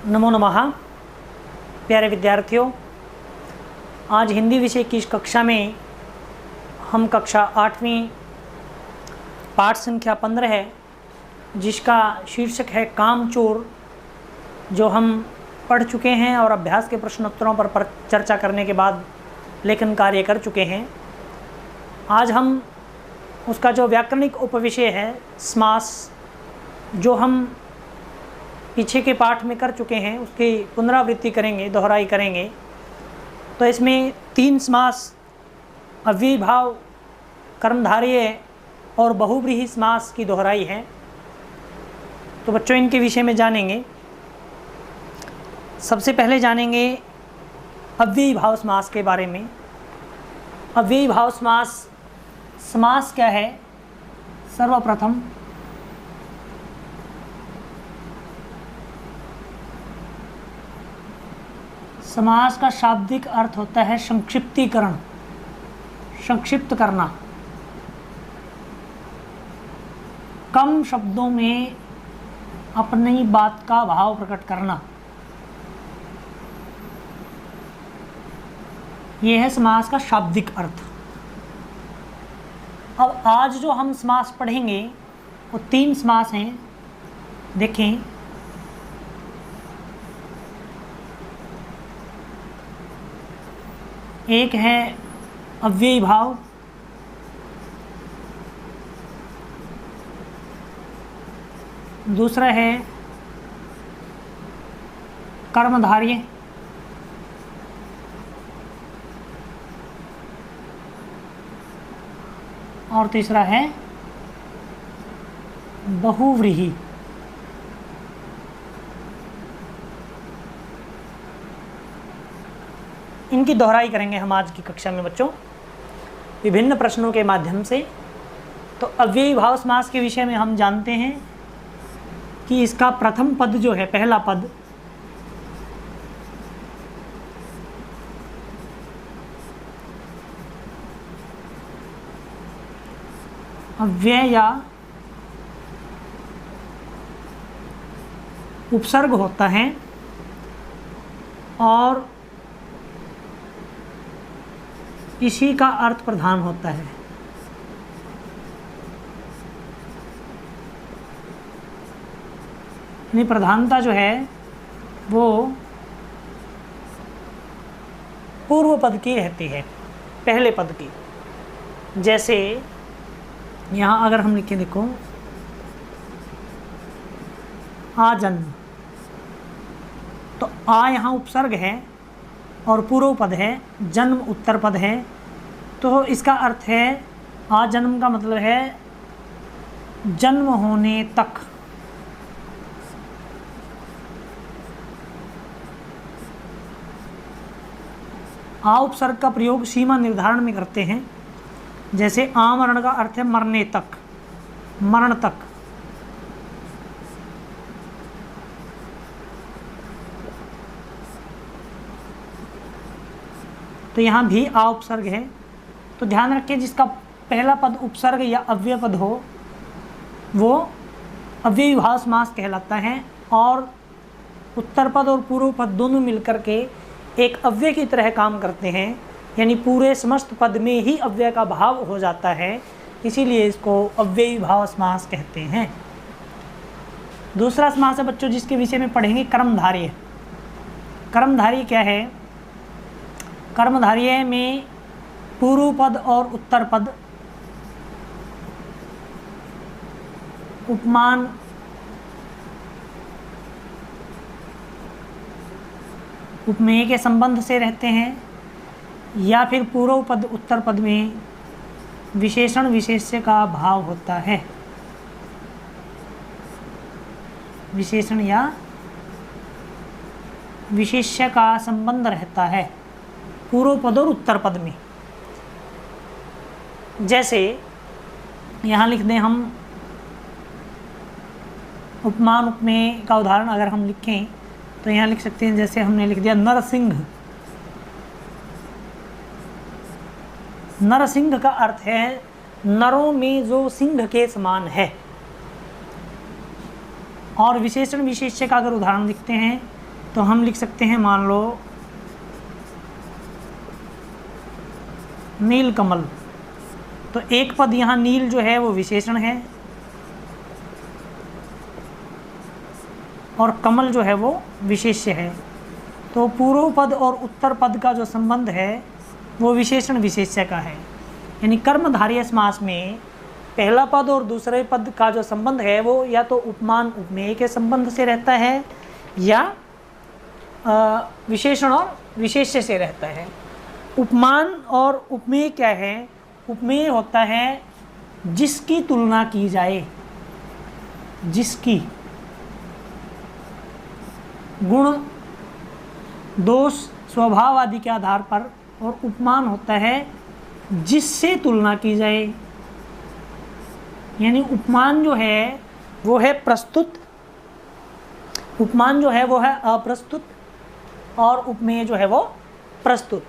नमो नमः। प्यारे विद्यार्थियों, आज हिंदी विषय की इस कक्षा में हम कक्षा 8वीं पाठ संख्या 15 है, जिसका शीर्षक है कामचोर, जो हम पढ़ चुके हैं और अभ्यास के प्रश्नोत्तरों पर चर्चा करने के बाद लेखन कार्य कर चुके हैं। आज हम उसका जो व्याकरणिक उपविषय है समास, जो हम पीछे के पाठ में कर चुके हैं, उसकी पुनरावृत्ति करेंगे, दोहराई करेंगे। तो इसमें 3 समास, अव्ययीभाव, कर्मधारय और बहुव्रीहि समास की दोहराई है। तो बच्चों, इनके विषय में जानेंगे। सबसे पहले जानेंगे अव्ययीभाव समास के बारे में। अव्ययीभाव समास क्या है? सर्वप्रथम समास का शाब्दिक अर्थ होता है संक्षिप्तीकरण, संक्षिप्त करना, कम शब्दों में अपनी बात का भाव प्रकट करना। यह है समास का शाब्दिक अर्थ। अब आज जो हम समास पढ़ेंगे वो 3 समास हैं। देखें, एक है अव्ययीभाव, दूसरा है कर्मधारय, और तीसरा है बहुव्रीहि। इनकी दोहराई करेंगे हम आज की कक्षा में बच्चों, विभिन्न प्रश्नों के माध्यम से। तो अव्ययीभाव समास के विषय में हम जानते हैं कि इसका प्रथम पद जो है, पहला पद, अव्यय या उपसर्ग होता है और इसी का अर्थ प्रधान होता है। यानी प्रधानता जो है वो पूर्व पद की रहती है, पहले पद की। जैसे यहाँ अगर हम लिखें, देखो, आजन्म, तो आ यहाँ उपसर्ग है और पूर्व पद है, जन्म उत्तर पद है। तो इसका अर्थ है, आजन्म का मतलब है जन्म होने तक। आ उपसर्ग का प्रयोग सीमा निर्धारण में करते हैं। जैसे आमरण का अर्थ है मरने तक, मरण तक। तो यहाँ भी आ उपसर्ग है। तो ध्यान रखें, जिसका पहला पद उपसर्ग या अव्यय पद हो वो अव्ययीभाव समास कहलाता है, और उत्तर पद और पूर्व पद दोनों मिलकर के एक अव्यय की तरह काम करते हैं। यानी पूरे समस्त पद में ही अव्यय का भाव हो जाता है, इसीलिए इसको अव्ययीभाव समास कहते हैं। दूसरा समास है बच्चों, जिसके विषय में पढ़ेंगे, कर्मधारय। कर्मधारय क्या है? कर्मधारय में पूर्व पद और उत्तर पद उपमान, उपमेय के संबंध से रहते हैं, या फिर पूर्व पद उत्तर पद में विशेषण विशेष्य का भाव होता है। विशेषण या विशेष्य का संबंध रहता है पूर्व पद और उत्तर पद में। जैसे यहाँ लिख दें हम, उपमान उपमेय का उदाहरण अगर हम लिखें तो यहाँ लिख सकते हैं, जैसे हमने लिख दिया नरसिंह। नरसिंह का अर्थ है नरों में जो सिंह के समान है। और विशेषण विशेष्य का अगर उदाहरण लिखते हैं तो हम लिख सकते हैं, मान लो नील कमल। तो एक पद यहाँ नील जो है वो विशेषण है और कमल जो है वो विशेष्य है। तो पूर्व पद और उत्तर पद का जो संबंध है वो विशेषण विशेष्य का है। यानी कर्मधारय समास में पहला पद और दूसरे पद का जो संबंध है वो या तो उपमान उपमेय के संबंध से रहता है या विशेषण और विशेष्य से रहता है। उपमान और उपमेय क्या है? उपमेय होता है जिसकी तुलना की जाए, जिसकी गुण दोष स्वभाव आदि के आधार पर, और उपमान होता है जिससे तुलना की जाए। यानी उपमान जो है वो है प्रस्तुत, उपमान जो है वो है अप्रस्तुत और उपमेय जो है वो प्रस्तुत।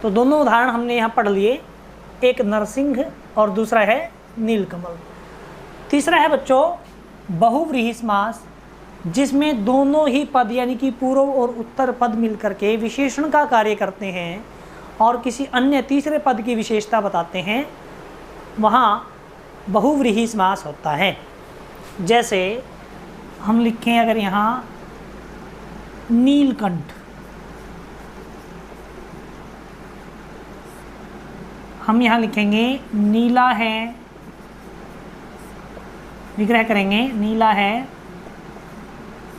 तो दोनों उदाहरण हमने यहाँ पढ़ लिए, एक नरसिंह और दूसरा है नीलकमल। तीसरा है बच्चों बहुव्रीहि समास, जिसमें दोनों ही पद यानी कि पूर्व और उत्तर पद मिलकर के विशेषण का कार्य करते हैं और किसी अन्य तीसरे पद की विशेषता बताते हैं, वहाँ बहुव्रीहि समास होता है। जैसे हम लिखें अगर यहाँ नीलकंठ, हम यहाँ लिखेंगे नीला है, विग्रह करेंगे नीला है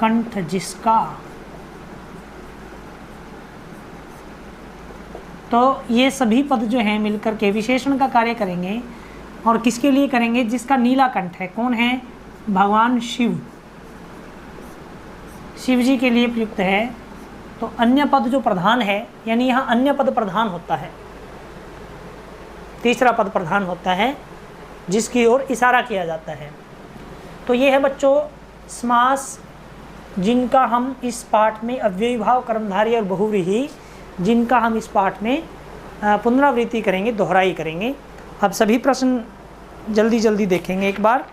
कंठ जिसका। तो ये सभी पद जो हैं मिलकर के विशेषण का कार्य करेंगे और किसके लिए करेंगे? जिसका नीला कंठ है। कौन है? भगवान शिव, शिव जी के लिए प्रयुक्त है। तो अन्य पद जो प्रधान है, यानी यहाँ अन्य पद प्रधान होता है, तीसरा पद प्रधान होता है जिसकी ओर इशारा किया जाता है। तो ये है बच्चों समास जिनका हम इस पाठ में अव्ययी भाव, कर्मधारय और बहुव्रीहि, जिनका हम इस पाठ में पुनरावृत्ति करेंगे, दोहराई करेंगे। अब सभी प्रश्न जल्दी जल्दी देखेंगे एक बार।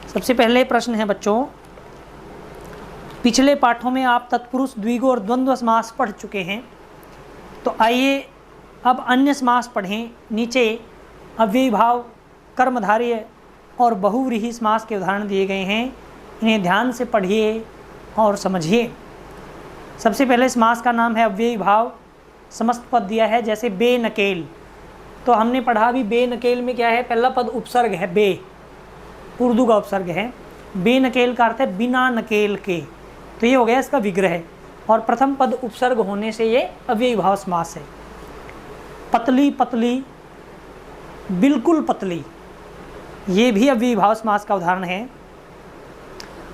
सबसे पहले प्रश्न है बच्चों, पिछले पाठों में आप तत्पुरुष, द्विगु और द्वंद्व समास पढ़ चुके हैं, तो आइए अब अन्य समास पढ़ें। नीचे अव्ययी भाव, कर्मधारय और बहुव्रीहि समास के उदाहरण दिए गए हैं, इन्हें ध्यान से पढ़िए और समझिए। सबसे पहले समास का नाम है अव्ययी भाव, समस्त पद दिया है, जैसे बेनकेल। तो हमने पढ़ा भी बेनकेल में क्या है? पहला पद उपसर्ग है, बे उर्दू का उपसर्ग है। बेनकेल का अर्थ है बिना नकेल के, तो ये हो गया इसका विग्रह, और प्रथम पद उपसर्ग होने से ये अव्ययी भाव समास है। पतली पतली, बिल्कुल पतली, ये भी अव्ययी भाव समास का उदाहरण है।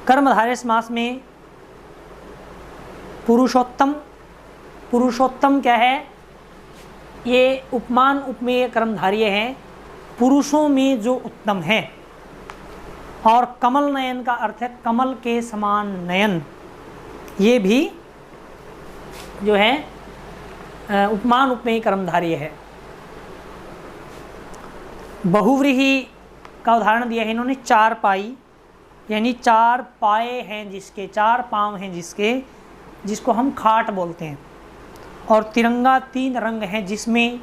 कर्मधारय समास में पुरुषोत्तम, पुरुषोत्तम क्या है? ये उपमान उपमेय कर्मधारय है, पुरुषों में जो उत्तम है। और कमल नयन का अर्थ है कमल के समान नयन, ये भी जो है उपमान उपमेय कर्मधारय है। बहुव्रीहि का उदाहरण दिया है इन्होंने, चार पाई, यानी चार पाए हैं जिसके, चार पांव हैं जिसके, जिसको हम खाट बोलते हैं। और तिरंगा तीन रंग हैं जिसमें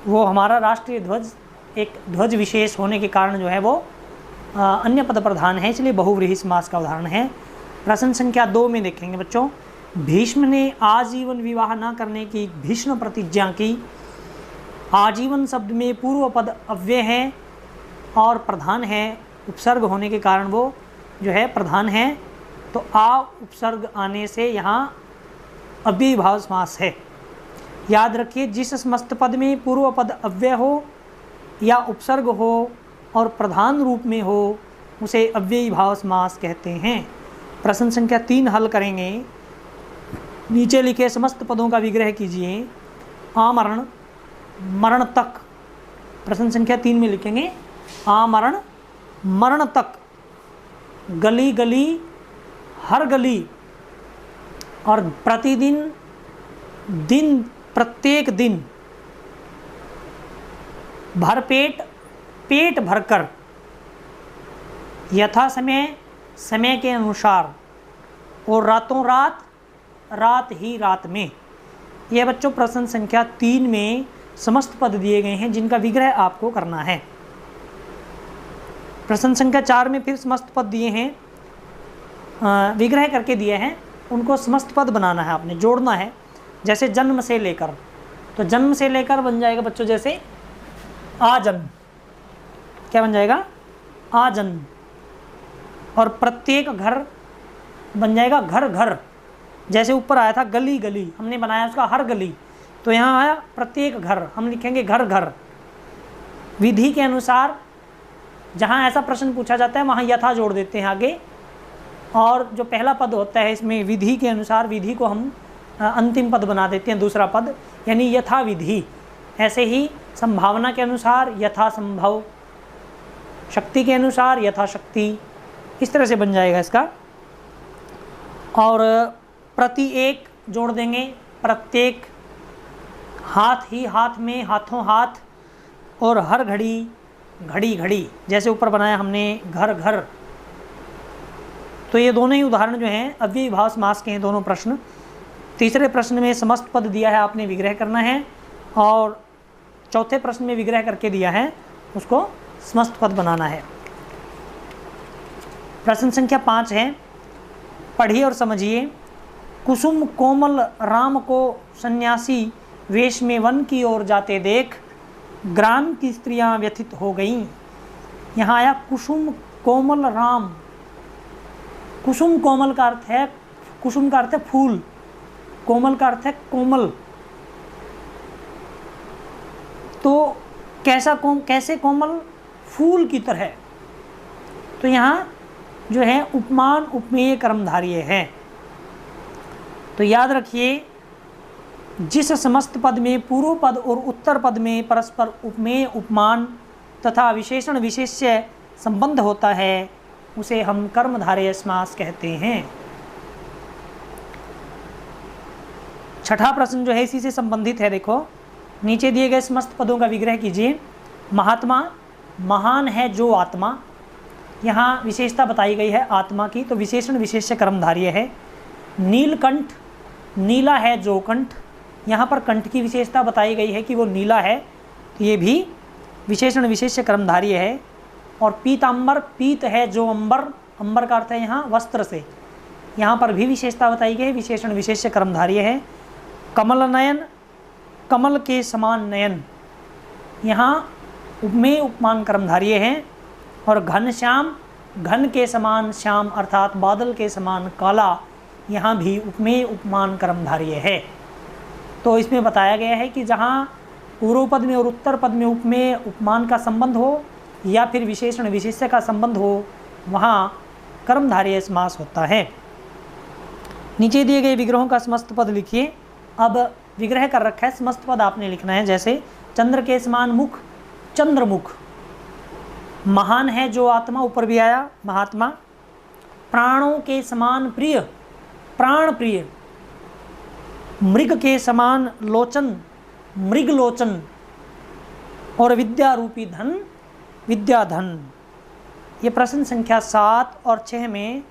वो हमारा राष्ट्रीय ध्वज एक ध्वज विशेष होने के कारण जो है वो अन्य पद प्रधान है, इसलिए बहुव्रीहि समास का उदाहरण है। प्रश्न संख्या 2 में देखेंगे बच्चों, भीष्म ने आजीवन विवाह न करने की भीष्म प्रतिज्ञा की। आजीवन शब्द में पूर्व पद अव्यय है और प्रधान है, उपसर्ग होने के कारण वो जो है प्रधान है, तो आ उपसर्ग आने से यहाँ अव्ययी भाव समास है। याद रखिए, जिस समस्त पद में पूर्व पद अव्यय हो या उपसर्ग हो और प्रधान रूप में हो उसे अव्ययी भाव समास कहते हैं। प्रश्न संख्या 3 हल करेंगे। नीचे लिखे समस्त पदों का विग्रह कीजिए। आमरण, मरण तक। प्रश्न संख्या 3 में लिखेंगे आमरण, मरण तक, गली गली, हर गली, और प्रतिदिन, दिन, प्रत्येक दिन, भरपेट, पेट भरकर, यथा समय, समय के अनुसार, और रातों रात, रात ही रात में। यह बच्चों प्रश्न संख्या 3 में समस्त पद दिए गए हैं जिनका विग्रह आपको करना है। प्रश्न संख्या 4 में फिर समस्त पद दिए हैं, विग्रह करके दिए हैं, उनको समस्त पद बनाना है, आपने जोड़ना है। जैसे जन्म से लेकर, तो जन्म से लेकर बन जाएगा बच्चों जैसे आजन्म, क्या बन जाएगा? आजन्म। और प्रत्येक घर बन जाएगा घर घर। जैसे ऊपर आया था गली गली, हमने बनाया उसका हर गली, तो यहाँ आया प्रत्येक घर, हम लिखेंगे घर घर। विधि के अनुसार जहाँ ऐसा प्रश्न पूछा जाता है वहाँ यथा जोड़ देते हैं आगे, और जो पहला पद होता है इसमें विधि के अनुसार, विधि को हम अंतिम पद बना देते हैं, दूसरा पद, यानी यथा विधि। ऐसे ही संभावना के अनुसार यथा संभव, शक्ति के अनुसार यथा शक्ति, इस तरह से बन जाएगा इसका। और प्रति एक जोड़ देंगे, प्रत्येक, हाथ ही हाथ में, हाथों हाथ, और हर घड़ी घड़ी घड़ी, जैसे ऊपर बनाया हमने घर घर। तो ये दोनों ही उदाहरण जो हैं अव्ययी भाव समास के हैं दोनों प्रश्न। तीसरे प्रश्न में समस्त पद दिया है, आपने विग्रह करना है, और चौथे प्रश्न में विग्रह करके दिया है, उसको समस्त पद बनाना है। प्रश्न संख्या 5 है, पढ़िए और समझिए। कुसुम कोमल राम को सन्यासी वेश में वन की ओर जाते देख ग्राम की स्त्रियां व्यथित हो गईं। यहाँ आया कुसुम कोमल राम। कुसुम कोमल का अर्थ है, कुसुम का अर्थ है फूल, कोमल का अर्थ है कोमल। तो कैसे कोमल? फूल की तरह। तो यहाँ जो है उपमान उपमेय कर्मधारय है। तो याद रखिए, जिस समस्त पद में पूर्व पद और उत्तर पद में परस्पर उपमेय उपमान तथा विशेषण विशेष्य संबंध होता है उसे हम कर्मधारय समास कहते हैं। छठा प्रश्न जो है इसी से संबंधित है। देखो, नीचे दिए गए समस्त पदों का विग्रह कीजिए। महात्मा, महान है जो आत्मा, यहाँ विशेषता बताई गई है आत्मा की, तो विशेषण विशेष्य कर्मधारय है। नीलकंठ, नीला है जो कंठ, यहाँ पर कंठ की विशेषता बताई गई है कि वो नीला है, तो ये भी विशेषण विशेष्य कर्मधारय है। और पीताम्बर, पीत है जो अंबर, अंबर का अर्थ है यहाँ वस्त्र से, यहाँ पर भी विशेषता बताई गई है, विशेषण विशेष्य कर्मधारय है। कमल नयन, कमल के समान नयन, यहाँ उपमेय उपमान कर्मधारय है। और घनश्याम, घन के समान श्याम अर्थात बादल के समान काला, यहाँ भी उपमेय उपमान कर्मधारय है। तो इसमें बताया गया है कि जहाँ पूर्व पद में और उत्तर पद में उपमेय उपमान का संबंध हो या फिर विशेषण विशेष्य का संबंध हो, वहाँ कर्मधारय समास होता है। नीचे दिए गए विग्रहों का समस्त पद लिखिए। अब विग्रह कर रखा है, समस्त पद आपने लिखना है। जैसे चंद्र के समान मुख, चंद्रमुख। महान है जो आत्मा, ऊपर भी आया महात्मा। प्राणों के समान प्रिय, प्राण प्रिय। मृग के समान लोचन, मृग लोचन। और विद्या रूपी धन, विद्याधन। ये प्रश्न संख्या 7 और 6 में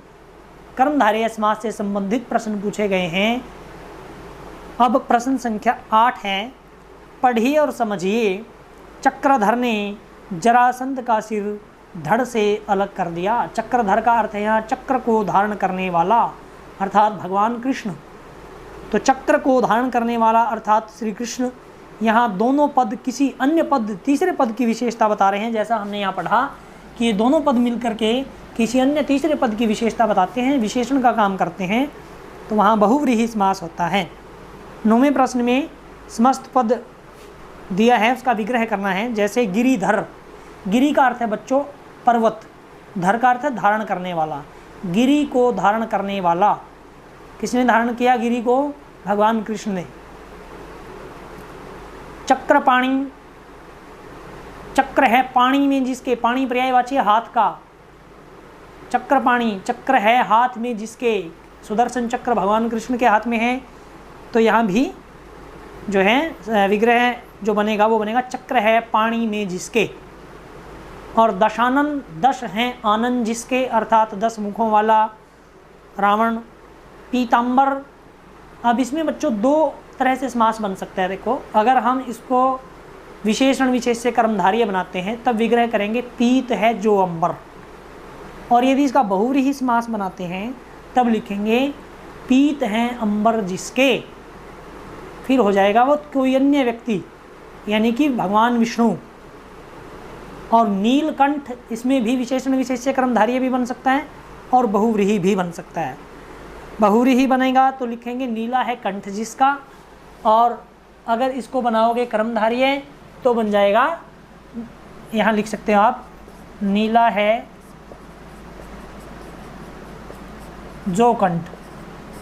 कर्मधारय समास से संबंधित प्रश्न पूछे गए हैं। अब प्रश्न संख्या 8 है, पढ़िए और समझिए। चक्रधर ने जरासंध का सिर धड़ से अलग कर दिया। चक्रधर का अर्थ है यहाँ चक्र को धारण करने वाला अर्थात भगवान कृष्ण। तो चक्र को धारण करने वाला अर्थात श्री कृष्ण। यहाँ दोनों पद किसी अन्य पद, तीसरे पद की विशेषता बता रहे हैं। जैसा हमने यहाँ पढ़ा कि ये दोनों पद मिलकर के किसी अन्य तीसरे पद की विशेषता बताते हैं, विशेषण का काम करते हैं, तो वहाँ बहुव्रीहि समास होता है। 9वें प्रश्न में समस्त पद दिया है, उसका विग्रह करना है। जैसे गिरिधर, गिरि का अर्थ है बच्चों पर्वत, धर का अर्थ है धारण करने वाला। गिरि को धारण करने वाला, किसने धारण किया गिरि को? भगवान कृष्ण ने। चक्रपाणी, चक्र है पाणी में जिसके, पाणी पर्यायवाची हाथ का। चक्रपाणी, चक्र है हाथ में जिसके, सुदर्शन चक्र भगवान कृष्ण के हाथ में है। तो यहाँ भी जो है विग्रह जो बनेगा वो बनेगा चक्र है पाणी में जिसके। और दशानन, दश हैं आनंद जिसके अर्थात 10 मुखों वाला रावण। पीताम्बर। अब इसमें बच्चों दो तरह से समास बन सकता है। देखो, अगर हम इसको विशेषण विशेष से कर्मधारय बनाते हैं तब विग्रह करेंगे पीत है जो अंबर, और यदि इसका बहुव्रीहि समास बनाते हैं तब लिखेंगे पीत हैं अंबर जिसके, फिर हो जाएगा वो कोई अन्य व्यक्ति यानी कि भगवान विष्णु। और नीलकंठ, इसमें भी विशेषण विशेष से कर्मधारय भी बन सकता है और बहुव्रीहि भी बन सकता है। बहुव्रीहि बनेगा तो लिखेंगे नीला है कंठ जिसका, और अगर इसको बनाओगे कर्मधारय तो बन जाएगा, यहाँ लिख सकते हो आप, नीला है जो कंठ।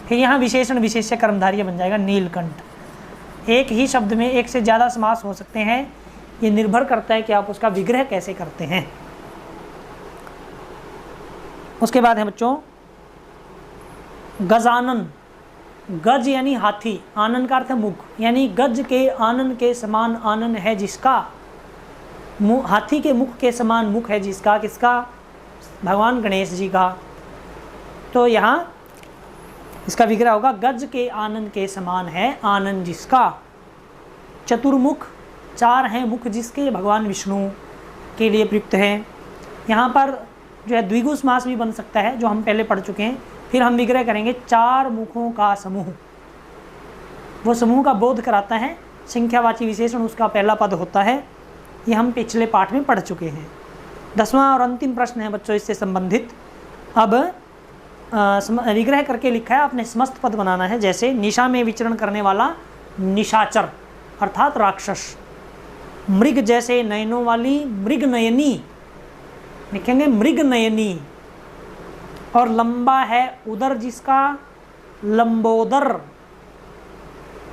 फिर यहाँ विशेषण विशेष से कर्मधारय बन जाएगा नीलकंठ। एक ही शब्द में एक से ज़्यादा समास हो सकते हैं, ये निर्भर करता है कि आप उसका विग्रह कैसे करते हैं। उसके बाद है बच्चों गजानन। गज यानी हाथी, आनन का अर्थ है मुख, यानी गज के आनन के समान आनन है जिसका, हाथी के मुख के समान मुख है जिसका, किसका? भगवान गणेश जी का। तो यहाँ इसका विग्रह होगा गज के आनन के समान है आनन जिसका। चतुर्मुख, चार हैं मुख जिसके, भगवान विष्णु के लिए प्रयुक्त है। यहाँ पर जो है द्विगु समास भी बन सकता है, जो हम पहले पढ़ चुके हैं। फिर हम विग्रह करेंगे चार मुखों का समूह, वो समूह का बोध कराता है, संख्यावाची विशेषण उसका पहला पद होता है। ये हम पिछले पाठ में पढ़ चुके हैं। 10वां और अंतिम प्रश्न है बच्चों इससे संबंधित। अब विग्रह करके लिखा है, आपने समस्त पद बनाना है। जैसे निशा में विचरण करने वाला निशाचर अर्थात राक्षस, मृग जैसे नयनों वाली मृग नयनी, लिखेंगे मृग नयनी। और लंबा है उदर जिसका, लंबोदर।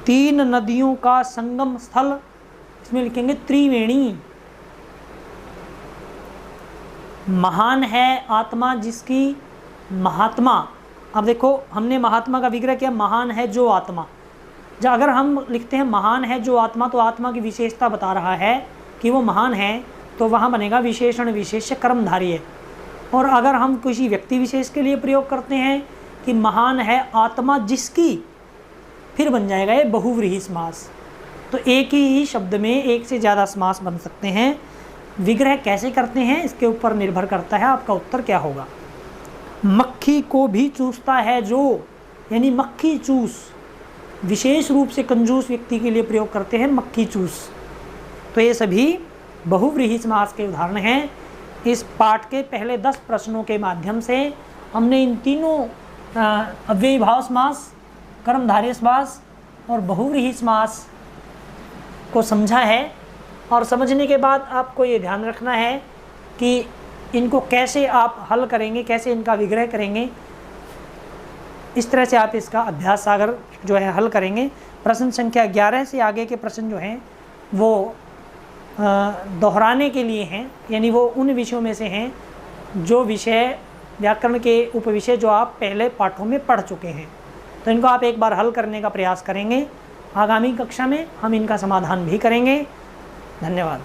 तीन नदियों का संगम स्थल, इसमें लिखेंगे त्रिवेणी। महान है आत्मा जिसकी, महात्मा। अब देखो हमने महात्मा का विग्रह किया, महान है जो आत्मा। जब अगर हम लिखते हैं महान है जो आत्मा, तो आत्मा की विशेषता बता रहा है कि वो महान है, तो वहाँ बनेगा विशेषण विशेष कर्मधारय। और अगर हम किसी व्यक्ति विशेष के लिए प्रयोग करते हैं कि महान है आत्मा जिसकी, फिर बन जाएगा ये बहुव्रीहि समास। तो एक ही शब्द में एक से ज़्यादा समास बन सकते हैं। विग्रह कैसे करते हैं इसके ऊपर निर्भर करता है आपका उत्तर क्या होगा। मक्खी को भी चूसता है जो, यानी मक्खी चूस, विशेष रूप से कंजूस व्यक्ति के लिए प्रयोग करते हैं मक्खी चूस। तो ये सभी बहुव्रीहि समास के उदाहरण हैं। इस पाठ के पहले 10 प्रश्नों के माध्यम से हमने इन तीनों अव्ययी भाव समास, कर्मधारय समास और बहुव्रीहि समास को समझा है। और समझने के बाद आपको ये ध्यान रखना है कि इनको कैसे आप हल करेंगे, कैसे इनका विग्रह करेंगे। इस तरह से आप इसका अभ्यास सागर जो है हल करेंगे। प्रश्न संख्या 11 से आगे के प्रश्न जो हैं वो दोहराने के लिए हैं, यानी वो उन विषयों में से हैं जो विषय व्याकरण के उपविषय जो आप पहले पाठों में पढ़ चुके हैं। तो इनको आप एक बार हल करने का प्रयास करेंगे। आगामी कक्षा में हम इनका समाधान भी करेंगे। धन्यवाद।